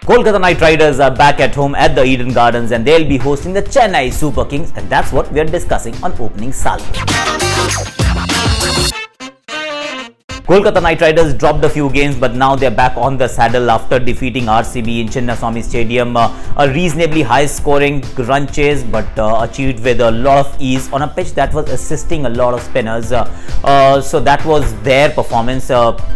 Kolkata Knight Riders are back at home at the Eden Gardens and they'll be hosting the Chennai Super Kings, and that's what we are discussing on opening salvo. Kolkata Knight Riders dropped a few games, but now they're back on the saddle after defeating RCB in Chennai Stadium. A reasonably high-scoring run chase, but achieved with a lot of ease on a pitch that was assisting a lot of spinners. So that was their performance.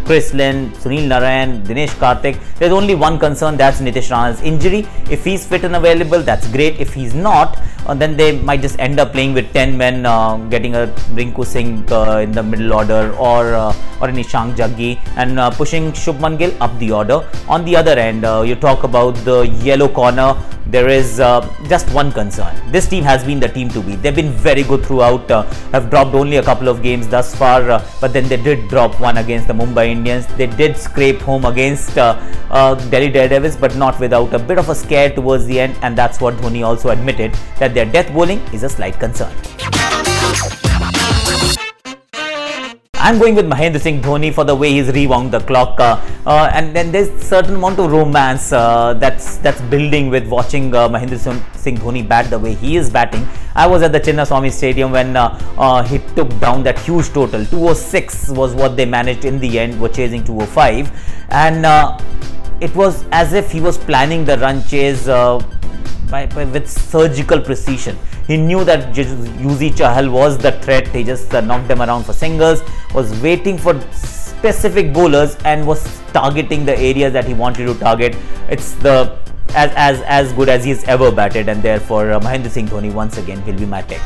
Chris Lynn, Sunil Narayan, Dinesh Karthik. There's only one concern, that's Nitish Rana's injury. If he's fit and available, that's great. If he's not, then they might just end up playing with 10 men, getting a Rinku Singh in the middle order or an Ishang Jaggi, and pushing Shubman Gill up the order. On the other end, you talk about the yellow corner. There is just one concern. This team has been the team to beat. They've been very good throughout, have dropped only a couple of games thus far, but then they did drop one against the Mumbai Indians. They did scrape home against Delhi Daredevils, but not without a bit of a scare towards the end, and that's what Dhoni also admitted, that their death bowling is a slight concern. I'm going with Mahendra Singh Dhoni for the way he's rewound the clock, and then there's certain amount of romance that's building with watching Mahendra Singh Dhoni bat the way he is batting. I was at the Chennai Stadium when he took down that huge total. 206 was what they managed in the end, were chasing 205, and it was as if he was planning the run chase with surgical precision. He knew that Yuzi Chahal was the threat. He just knocked them around for singles, was waiting for specific bowlers and was targeting the areas that he wanted to target. It's as good as he's ever batted, and therefore Mahendra Singh Dhoni once again will be my pick.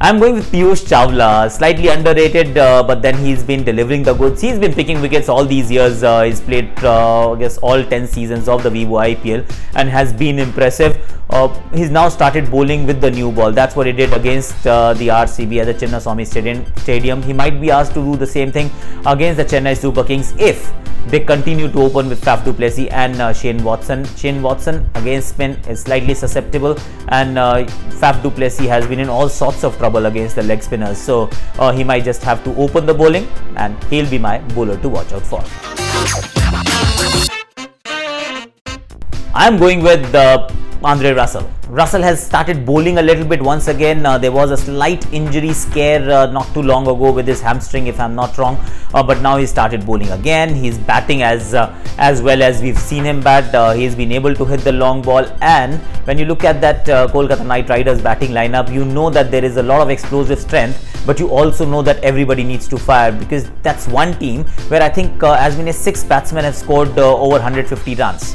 I'm going with Piyush Chawla, slightly underrated, but then he's been delivering the goods. He's been picking wickets all these years. He's played, I guess, all 10 seasons of the Vivo IPL and has been impressive. He's now started bowling with the new ball. That's what he did against the RCB at the Chennai Stadium. He might be asked to do the same thing against the Chennai Super Kings if they continue to open with Faf du Plessis and Shane Watson. Shane Watson against spin is slightly susceptible, and Faf du Plessis has been in all sorts of trouble against the leg spinners. So he might just have to open the bowling, and he'll be my bowler to watch out for. I'm going with Andre Russell. Russell has started bowling a little bit once again. There was a slight injury scare not too long ago with his hamstring, if I'm not wrong, but now he started bowling again. He's batting as well as we've seen him bat. He's been able to hit the long ball, and when you look at that Kolkata Knight Riders batting lineup, you know that there is a lot of explosive strength, but you also know that everybody needs to fire, because that's one team where I think as many as 6 batsmen have scored over 150 runs.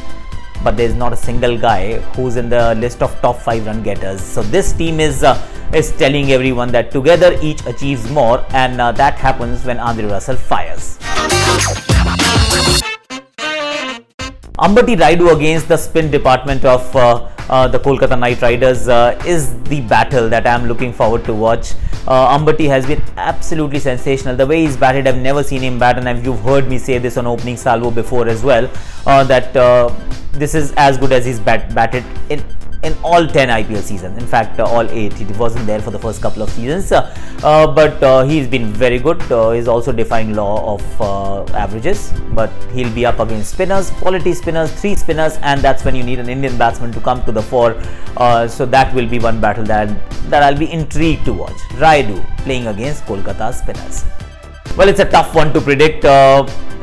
But there's not a single guy who's in the list of top 5 run getters. So this team is telling everyone that together each achieves more, and that happens when Andre Russell fires. Ambati Rayudu against the spin department of the Kolkata Knight Riders is the battle that I'm looking forward to watch. Ambati has been absolutely sensational. The way he's batted, I've never seen him bat, and you've heard me say this on opening salvo before as well, that this is as good as he's batted in all 10 IPL seasons. In fact, all 8. He wasn't there for the first couple of seasons, but he's been very good. He's also defying law of averages, but he'll be up against spinners, quality spinners, 3 spinners, and that's when you need an Indian batsman to come to the fore. So that will be one battle that I'll be intrigued to watch. Rayudu playing against Kolkata spinners. Well, it's a tough one to predict.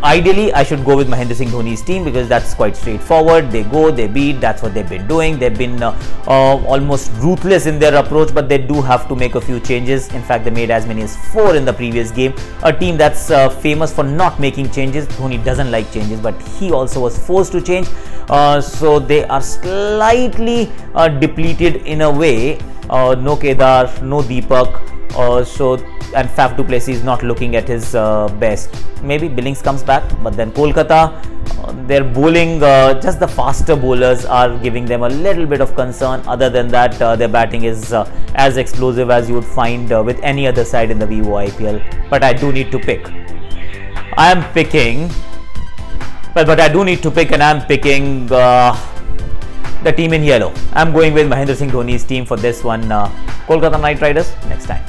Ideally, I should go with Mahendra Singh Dhoni's team, because that's quite straightforward. They go, they beat, that's what they've been doing. They've been almost ruthless in their approach, but they do have to make a few changes. In fact, they made as many as 4 in the previous game. A team that's famous for not making changes. Dhoni doesn't like changes, but he also was forced to change. So they are slightly depleted in a way. No Kedar, no Deepak. And Faf du Plessis is not looking at his best. Maybe Billings comes back, but then Kolkata, their bowling, just the faster bowlers are giving them a little bit of concern. Other than that, their batting is as explosive as you would find with any other side in the Vivo IPL. But I do need to pick. I am picking, but I do need to pick, and I am picking the team in yellow. I am going with Mahendra Singh Dhoni's team for this one. Kolkata Knight Riders next time.